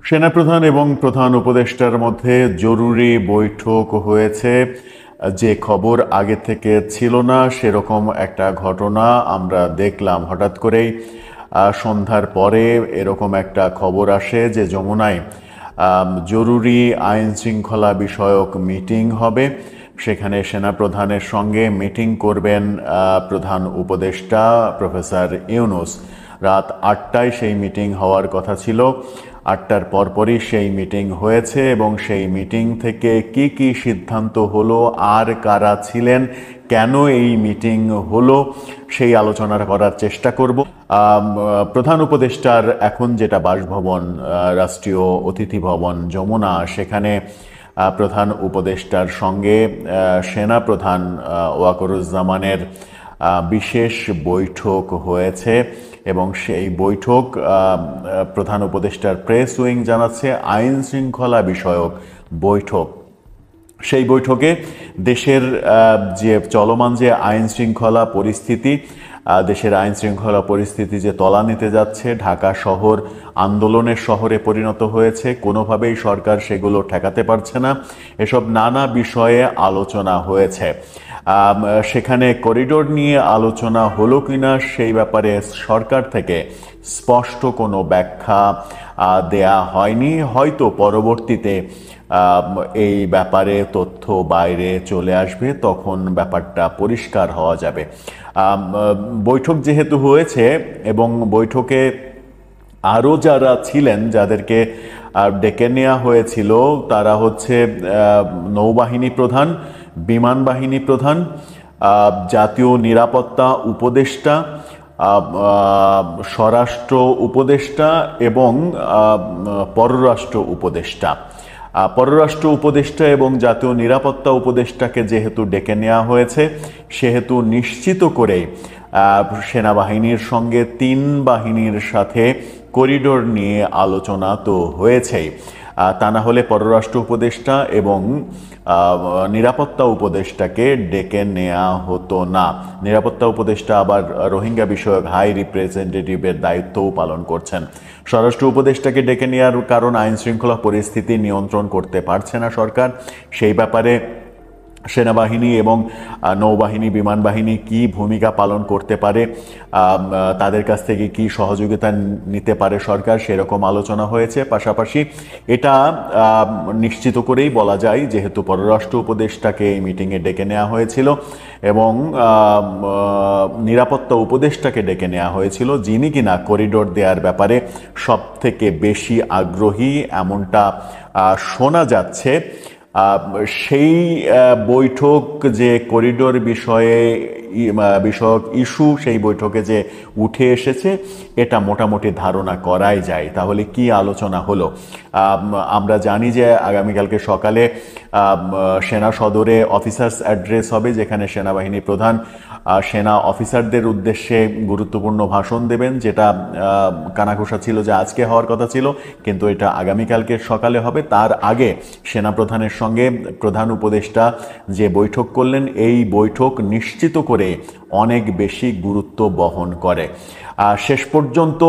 সেনাপ্রধান এবং প্রধান উপদেষ্টার মধ্যে জরুরি বৈঠক হয়েছে। যে খবর আগে থেকে ছিল না সেরকম একটা ঘটনা আমরা দেখলাম। হঠাৎ করেই সন্ধ্যার পরে এরকম একটা খবর আসে যে যমুনায় জরুরি আইন শৃঙ্খলা বিষয়ক মিটিং হবে। সেখানে সেনাপ্রধানের সঙ্গে মিটিং করবেন প্রধান উপদেষ্টা প্রফেসর ইউনূস। রাত ৮টায় সেই মিটিং হওয়ার কথা ছিল। ৮টার পরপরই সেই মিটিং হয়েছে এবং সেই মিটিং থেকে কি কি সিদ্ধান্ত হলো, আর কারা ছিলেন, কেন এই মিটিং হলো, সেই আলোচনা করার চেষ্টা করব। প্রধান উপদেষ্টার এখন যেটা বাসভবন, রাষ্ট্রীয় অতিথি ভবন যমুনা, সেখানে প্রধান উপদেষ্টার সঙ্গে সেনাপ্রধান ওয়াকারুজ্জামানের বিশেষ বৈঠক হয়েছে এবং সেই বৈঠক প্রধান উপদেষ্টার প্রেস উইং জানাচ্ছে আইন শৃঙ্খলা বিষয়ক বৈঠক। সেই বৈঠকে দেশের যে চলমান যে আইন শৃঙ্খলা পরিস্থিতি, দেশের আইন শৃঙ্খলা পরিস্থিতি যে তলানিতে যাচ্ছে, ঢাকা শহর আন্দোলনের শহরে পরিণত হয়েছে, কোনোভাবেই সরকার সেগুলো ঠেকাতে পারছে না, এসব নানা বিষয়ে আলোচনা হয়েছে। সেখানে করিডোর নিয়ে আলোচনা হলো কিনা সেই ব্যাপারে সরকার থেকে স্পষ্ট কোনো ব্যাখ্যা দেয়া হয়নি। হয়তো পরবর্তীতে এই ব্যাপারে তথ্য বাইরে চলে আসবে, তখন ব্যাপারটা পরিষ্কার হওয়া যাবে। বৈঠক যেহেতু হয়েছে এবং বৈঠকে আরও যারা ছিলেন, যাদেরকে ডেকে নেওয়া হয়েছিল, তারা হচ্ছে নৌবাহিনী প্রধান, বিমান বাহিনী প্রধান, জাতীয় নিরাপত্তা উপদেষ্টা, স্বরাষ্ট্র উপদেষ্টা এবং পররাষ্ট্র উপদেষ্টা। পররাষ্ট্র উপদেষ্টা এবং জাতীয় নিরাপত্তা উপদেষ্টাকে যেহেতু ডেকে নেওয়া হয়েছে, সেহেতু নিশ্চিত করে সেনাবাহিনীর সঙ্গে তিন বাহিনীর সাথে করিডোর নিয়ে আলোচনা তো হয়েছেই। তা না হলে পররাষ্ট্র উপদেষ্টা এবং নিরাপত্তা উপদেষ্টাকে ডেকে নেওয়া হতো না। নিরাপত্তা উপদেষ্টা আবার রোহিঙ্গা বিষয়ক হাই রিপ্রেজেন্টেটিভের দায়িত্বও পালন করছেন। স্বরাষ্ট্র উপদেষ্টাকে ডেকে নেওয়ার কারণ আইন শৃঙ্খলা পরিস্থিতি নিয়ন্ত্রণ করতে পারছে না সরকার। সেই ব্যাপারে সেনাবাহিনী এবং নৌবাহিনী, বিমান বাহিনী কী ভূমিকা পালন করতে পারে, তাদের কাছ থেকে কি সহযোগিতা নিতে পারে সরকার, সেরকম আলোচনা হয়েছে। পাশাপাশি এটা নিশ্চিত করেই বলা যায়, যেহেতু পররাষ্ট্র উপদেষ্টাকে এই মিটিংয়ে ডেকে নেওয়া হয়েছিল এবং নিরাপত্তা উপদেষ্টাকে ডেকে নেওয়া হয়েছিল, যিনি কিনা করিডোর দেওয়ার ব্যাপারে সব থেকে বেশি আগ্রহী এমনটা শোনা যাচ্ছে, সেই বৈঠক যে করিডোর বিষয়ক ইস্যু সেই বৈঠকে যে উঠে এসেছে, এটা মোটামুটি ধারণা করাই যায়। তাহলে কি আলোচনা হলো? আমরা জানি যে আগামীকালকে সকালে সেনা সদরে অফিসার্স অ্যাড্রেস হবে, যেখানে সেনাবাহিনী প্রধান সেনা অফিসারদের উদ্দেশ্যে গুরুত্বপূর্ণ ভাষণ দেবেন, যেটা কানাঘোষা ছিল যে আজকে হওয়ার কথা ছিল, কিন্তু এটা আগামীকালকে সকালে হবে। তার আগে সেনাপ্রধানের সঙ্গে প্রধান উপদেষ্টা যে বৈঠক করলেন, এই বৈঠক নিশ্চিত করে অনেক বেশি গুরুত্ব বহন করে। শেষ পর্যন্ত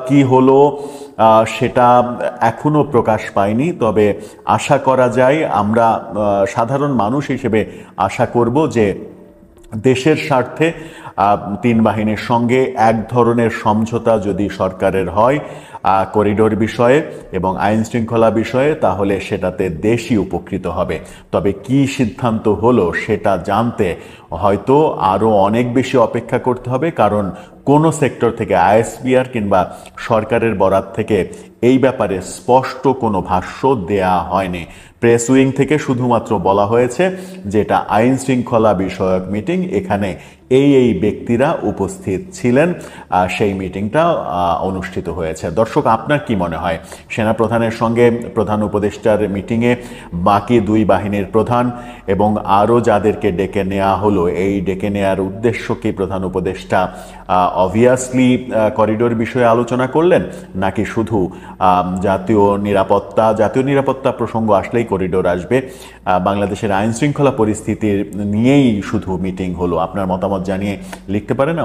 কি হলো সেটা এখনো প্রকাশ পায়নি, তবে আশা করা যায়, আমরা সাধারণ মানুষ হিসেবে আশা করব যে দেশের স্বার্থে তিন বাহিনীর সঙ্গে এক ধরনের সমঝোতা যদি সরকারের হয় করিডোর বিষয়ে এবং আইন শৃঙ্খলা বিষয়ে, তাহলে সেটাতে দেশই উপকৃত হবে। তবে কি সিদ্ধান্ত হলো সেটা জানতে হয়তো আরও অনেক বেশি অপেক্ষা করতে হবে, কারণ কোনো সেক্টর থেকে, আইএসপিআর কিংবা সরকারের বরাত থেকে এই ব্যাপারে স্পষ্ট কোনো ভাষ্য দেয়া হয়নি। প্রেস উইং থেকে শুধুমাত্র বলা হয়েছে যে এটা আইন শৃঙ্খলা বিষয়ক মিটিং, এখানে এই ব্যক্তিরা উপস্থিত ছিলেন, সেই মিটিংটা অনুষ্ঠিত হয়েছে। দর্শক, আপনার কি মনে হয়, সেনাপ্রধানের সঙ্গে প্রধান উপদেষ্টার মিটিংয়ে বাকি দুই বাহিনীর প্রধান এবং আরও যাদেরকে ডেকে নেওয়া হলো, এই ডেকে নেওয়ার উদ্দেশ্য কি প্রধান উপদেষ্টা অবভিয়াসলি করিডোর বিষয়ে আলোচনা করলেন, নাকি শুধু জাতীয় নিরাপত্তা প্রসঙ্গ আসলেই করিডোর আসবে, বাংলাদেশের আইন শৃঙ্খলা পরিস্থিতির নিয়েই শুধু মিটিং হলো? আপনার মতামত জানিয়ে লিখতে পারেন।